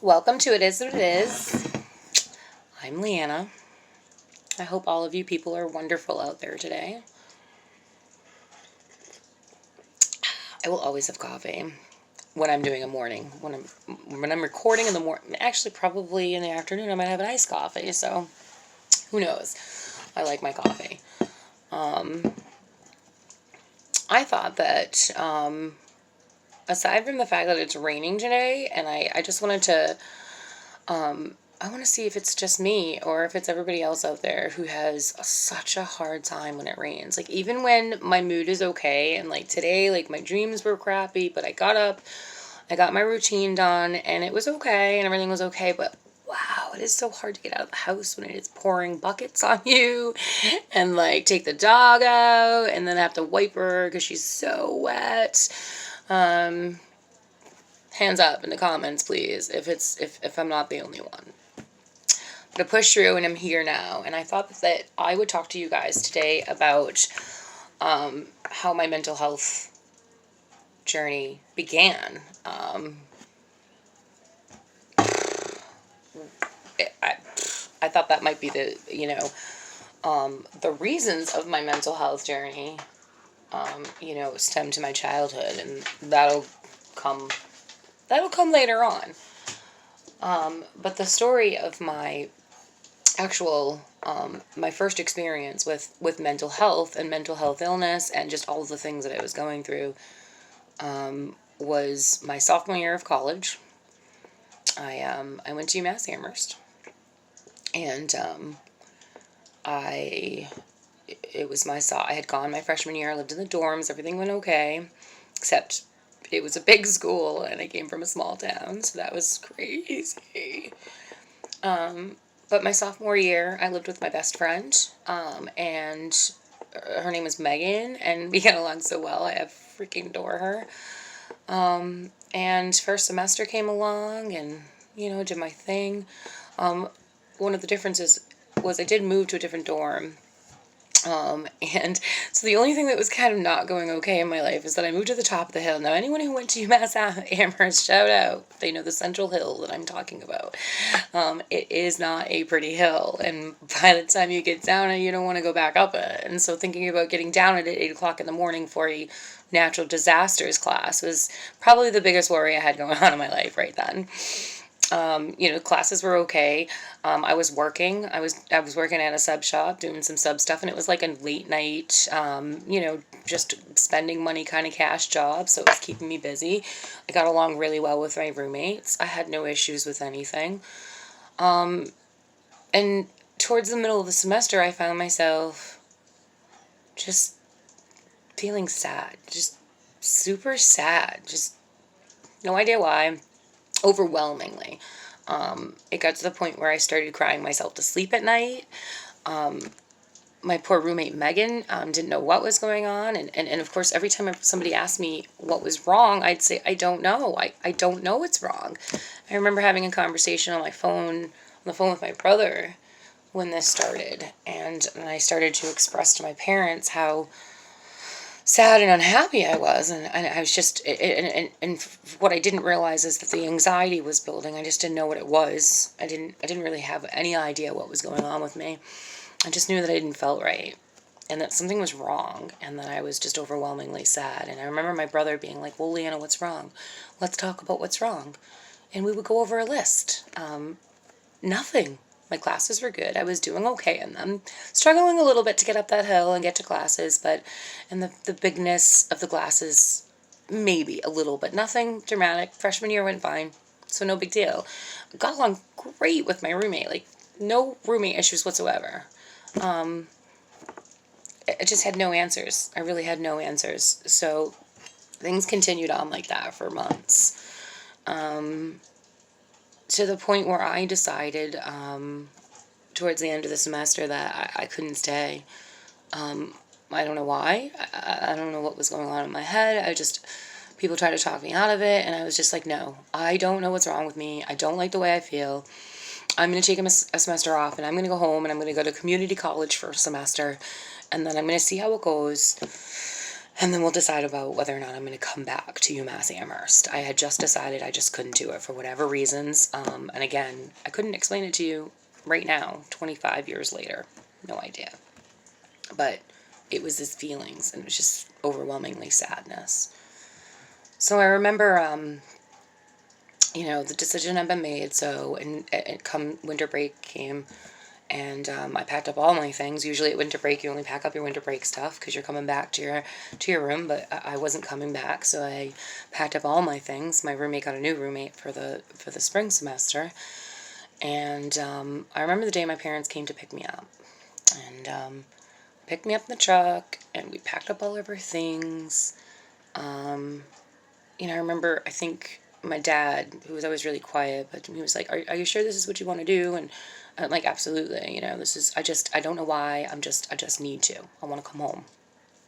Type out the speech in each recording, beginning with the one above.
Welcome to It Is What It Is. I'm Leanna. I hope all of you people are wonderful out there today. I will always have coffee when I'm doing a morning. When I'm recording in the morning, actually probably in the afternoon, I might have an iced coffee. So who knows? I like my coffee. I thought that aside from the fact that it's raining today, and I just wanted to I want to see if it's just me or if it's everybody else out there who has such a hard time when it rains. Like, even when my mood is okay, and like today, like my dreams were crappy, but I got up, I got my routine done, and it was okay, and everything was okay. But wow, it is so hard to get out of the house when it is pouring buckets on you, and like take the dog out, and then have to wipe her because she's so wet. Hands up in the comments, please, if I'm not the only one. To push through, and I'm here now. And I thought that I would talk to you guys today about how my mental health journey began. I thought that might be the reasons of my mental health journey, stem to my childhood, and that'll come later on. But the story of my actual my first experience with mental health and mental health illness and just all of the things that I was going through was my sophomore year of college. I went to UMass Amherst, and I had gone my freshman year. I lived in the dorms. Everything went okay, except it was a big school, and I came from a small town, so that was crazy. But my sophomore year, I lived with my best friend, and her name was Megan, and we got along so well. I freaking adore her. And first semester came along, and, did my thing. One of the differences was I did move to a different dorm. And so the only thing that was kind of not going okay in my life is that I moved to the top of the hill. Now, anyone who went to UMass Amherst, shout out. They know the Central Hill that I'm talking about. It is not a pretty hill, and by the time you get down it, you don't want to go back up it. And so thinking about getting down it at 8 o'clock in the morning for a natural disasters class was probably the biggest worry I had going on in my life right then. Classes were okay. I was working. I was working at a sub shop doing some sub stuff, and it was like a late night, just spending money kind of cash job. So it was keeping me busy. I got along really well with my roommates. I had no issues with anything. And towards the middle of the semester, I found myself just feeling sad, just super sad, just no idea why. Overwhelmingly. It got to the point where I started crying myself to sleep at night. My poor roommate Megan didn't know what was going on, and of course every time somebody asked me what was wrong, I'd say I don't know. I don't know what's wrong. I remember having a conversation on the phone with my brother when this started, and I started to express to my parents how sad and unhappy I was, and I was just, and what I didn't realize is that the anxiety was building. I just didn't know what it was. I didn't really have any idea what was going on with me. I just knew that I didn't feel right, and that something was wrong, and that I was just overwhelmingly sad. And I remember my brother being like, "Well, Leanna, what's wrong? Let's talk about what's wrong." And we would go over a list. Nothing. My classes were good. I was doing okay in them. Struggling a little bit to get up that hill and get to classes, and the bigness of the classes, maybe a little, but nothing dramatic. Freshman year went fine, so no big deal. Got along great with my roommate, like no roommate issues whatsoever. I just had no answers. I really had no answers. So things continued on like that for months. To the point where I decided towards the end of the semester that I couldn't stay. I don't know why. I don't know what was going on in my head. People tried to talk me out of it, and I was just like, no, I don't know what's wrong with me. I don't like the way I feel. I'm going to take a semester off, and I'm going to go home, and I'm going to go to community college for a semester, and then I'm going to see how it goes. And then we'll decide about whether or not I'm going to come back to UMass Amherst. I had just decided I just couldn't do it for whatever reasons. And again, I couldn't explain it to you right now, 25 years later. No idea. But it was his feelings, and it was just overwhelmingly sadness. So I remember, the decision had been made. So, and come winter break came, and I packed up all my things. Usually at winter break, you only pack up your winter break stuff because you're coming back to your room. But I wasn't coming back, so I packed up all my things. My roommate got a new roommate for the spring semester, and I remember the day my parents came to pick me up, and picked me up in the truck, and we packed up all of our things. I remember, I think my dad, who was always really quiet, but he was like, are you sure this is what you want to do? And I'm like, absolutely, this is, I don't know why, I just need to. I want to come home.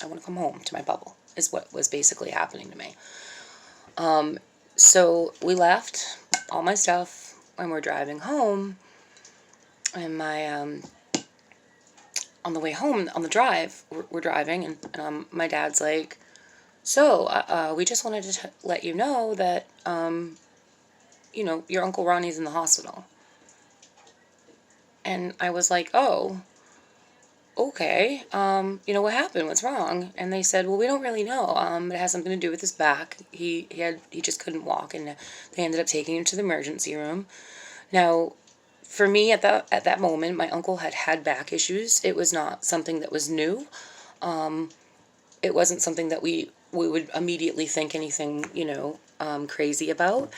I want to come home to my bubble, is what was basically happening to me. So we left all my stuff, and we're driving home, and on the way home, on the drive, we're driving, and my dad's like, so, we just wanted to let you know that, your Uncle Ronnie's in the hospital. And I was like, oh, okay, what happened? What's wrong? And they said, well, we don't really know. It has something to do with his back. He just couldn't walk, and they ended up taking him to the emergency room. Now, for me at that moment, my uncle had back issues. It was not something that was new. It wasn't something that we would immediately think anything, crazy about.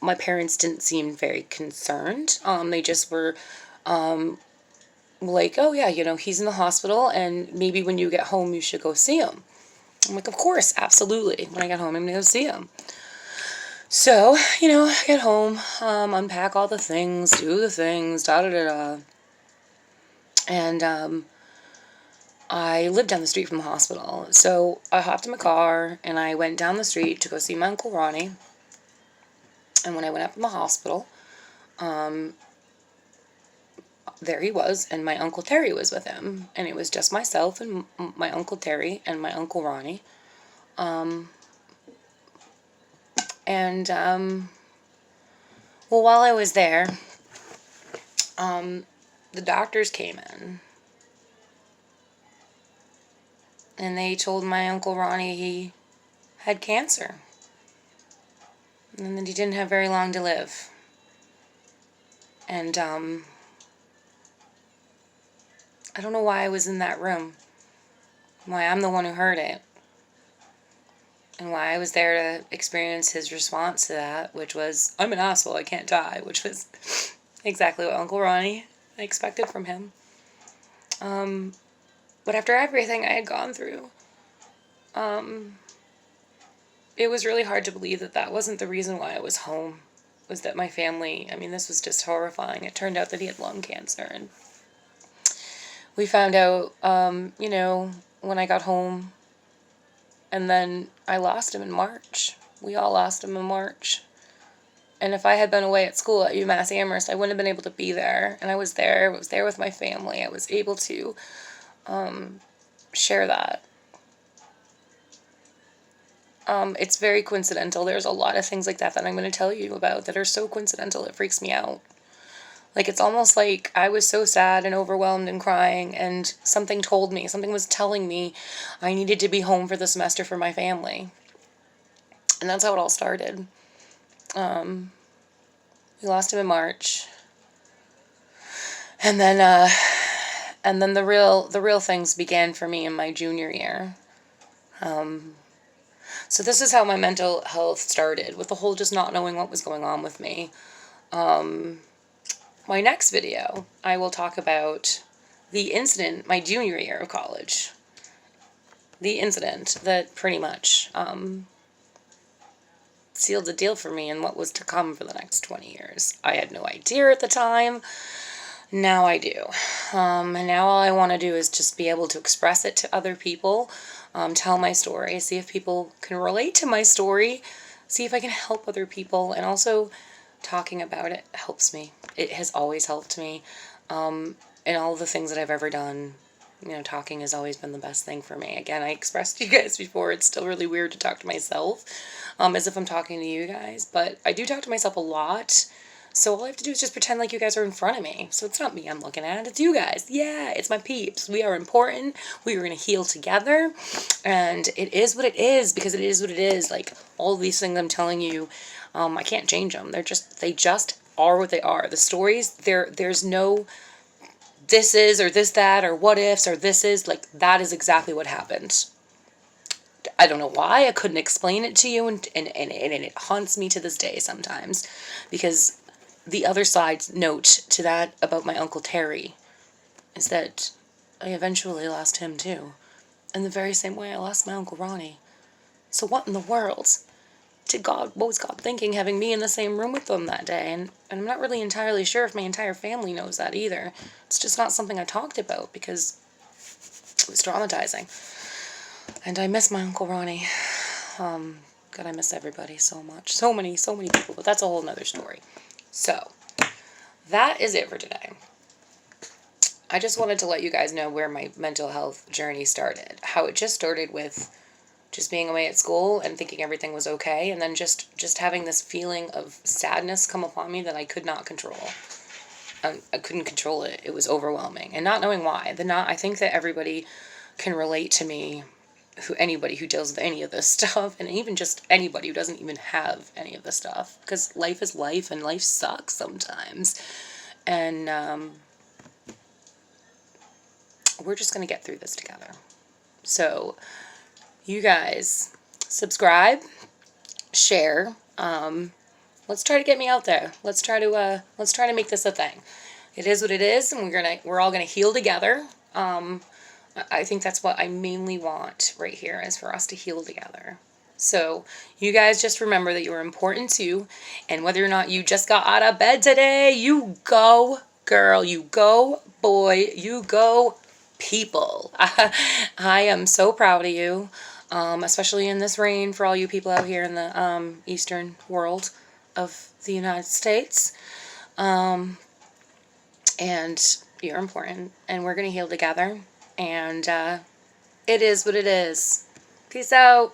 My parents didn't seem very concerned. They just were like, oh yeah, he's in the hospital, and maybe when you get home you should go see him. I'm like, of course, absolutely. When I get home, I'm going to go see him. So, I get home, unpack all the things, do the things, da-da-da-da. And I lived down the street from the hospital. So I hopped in my car, and I went down the street to go see my Uncle Ronnie. And when I went up in the hospital, there he was, and my Uncle Terry was with him. And it was just myself and my Uncle Terry and my Uncle Ronnie. Well, while I was there, the doctors came in, and they told my Uncle Ronnie he had cancer, and that he didn't have very long to live. And I don't know why I was in that room, why I'm the one who heard it, and why I was there to experience his response to that, which was, I'm an asshole, I can't die, which was exactly what Uncle Ronnie expected from him. But after everything I had gone through, it was really hard to believe that wasn't the reason why I was home, was that my family, this was just horrifying. It turned out that he had lung cancer, and we found out, when I got home, and then I lost him in March. We all lost him in March. And if I had been away at school at UMass Amherst, I wouldn't have been able to be there. And I was there with my family. I was able to share that. It's very coincidental. There's a lot of things like that I'm going to tell you about that are so coincidental it freaks me out. Like, it's almost like I was so sad and overwhelmed and crying, and something was telling me I needed to be home for the semester for my family. And that's how it all started. We lost him in March. And then the real things began for me in my junior year. So this is how my mental health started, with the whole just not knowing what was going on with me. My next video, I will talk about the incident my junior year of college. The incident that pretty much sealed the deal for me and what was to come for the next 20 years. I had no idea at the time. Now I do. And now all I want to do is just be able to express it to other people, tell my story, see if people can relate to my story, see if I can help other people, and also talking about it helps me. It has always helped me in all the things that I've ever done. talking has always been the best thing for me. Again, I expressed to you guys before, it's still really weird to talk to myself, as if I'm talking to you guys, but I do talk to myself a lot. So all I have to do is just pretend like you guys are in front of me. So it's not me I'm looking at, it's you guys. Yeah, it's my peeps. We are important. We are going to heal together. And it is what it is, because it is what it is. Like, all these things I'm telling you, I can't change them. They just are what they are. The stories, there's no this is or this that or what ifs or this is. Like, that is exactly what happened. I don't know why. I couldn't explain it to you, and it haunts me to this day sometimes, because the other side note to that about my Uncle Terry is that I eventually lost him too, in the very same way I lost my Uncle Ronnie. So what in the world what was God thinking having me in the same room with them that day? And I'm not really entirely sure if my entire family knows that either. It's just not something I talked about because it was traumatizing. And I miss my Uncle Ronnie. God, I miss everybody so much. So many people, but that's a whole nother story. So, that is it for today. I just wanted to let you guys know where my mental health journey started. How it just started with just being away at school and thinking everything was okay, and then just having this feeling of sadness come upon me that I could not control. I couldn't control it. It was overwhelming, and not knowing why. I think that everybody can relate to me, anybody who deals with any of this stuff, and even just anybody who doesn't even have any of this stuff, because life is life, and life sucks sometimes, and we're just gonna get through this together. So, you guys, subscribe, share. Let's try to get me out there. Let's try to make this a thing. It is what it is, and we're all gonna heal together. I think that's what I mainly want right here, is for us to heal together. So you guys just remember that you're important too, and whether or not you just got out of bed today, you go girl, you go boy, you go people. I am so proud of you, especially in this rain, for all you people out here in the eastern world of the United States. And you're important, and we're going to heal together, and it is what it is. Peace out.